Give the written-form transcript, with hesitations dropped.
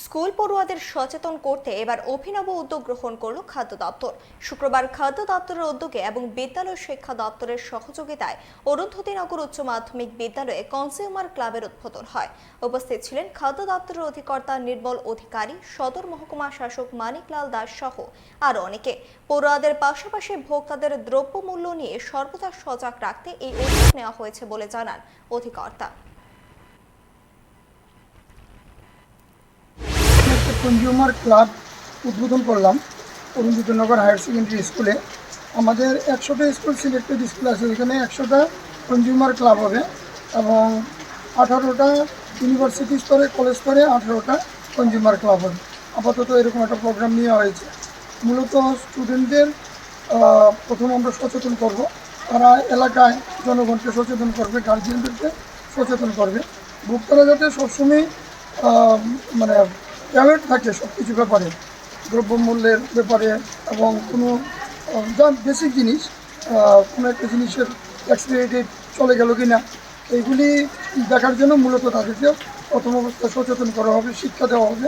School পড়ুয়াদের সচেতন করতে এবার অভিনব উদ্যোগ গ্রহণ করল খাদ্য দপ্তর। শুক্রবার খাদ্য দপ্তরের উদ্যোগে এবং বিদ্যালয় শিক্ষা দপ্তরের সহযোগিতায় অরুন্ধতিনগর উচ্চ মাধ্যমিক বিদ্যালয়ে কনজিউমার ক্লাবের উদ্বোধন হয়। উপস্থিত ছিলেন খাদ্য দপ্তরের অধিকর্তা নির্মল অধিকারী, সদর মহকুমা শাসক মানিকলাল দাস সহ আরও অনেকে। পড়ুয়াদের পাশাপাশি ভোক্তাদের দ্রব্যমূল্য নিয়ে সর্বদা সজাগ রাখতে এই উদ্যোগ নেওয়া হয়েছে বলে জানান অধিকর্তা। কনজিউমার ক্লাব উদ্বোধন করলাম অরুন্ধতিনগর হায়ার সেকেন্ডারি স্কুলে। আমাদের 100টা স্কুল সিলেক্টেড স্কুল আছে, এখানে 100টা কনজিউমার ক্লাব হবে এবং 18টা ইউনিভার্সিটি স্তরে, কলেজ স্তরে 18টা কনজিউমার ক্লাব হবে। আপাতত এরকম একটা প্রোগ্রাম নেওয়া হয়েছে। মূলত স্টুডেন্টদের প্রথম আমরা সচেতন করব, তারা এলাকায় জনগণকে সচেতন করবে, গার্জিয়ানদেরকে সচেতন করবে। ভোক্তারা যাতে সবসময় মানে অ্যাওয়ার থাকে সব কিছু ব্যাপারে, দ্রব্যমূল্যের ব্যাপারে এবং কোনো যা বেসিক জিনিস, কোনো একটা জিনিসের এক্সপায়ারি ডেট চলে গেল কি না, এইগুলি দেখার জন্য মূলত তাদেরকে প্রথম অবস্থায় সচেতন করা হবে, শিক্ষা দেওয়া হবে।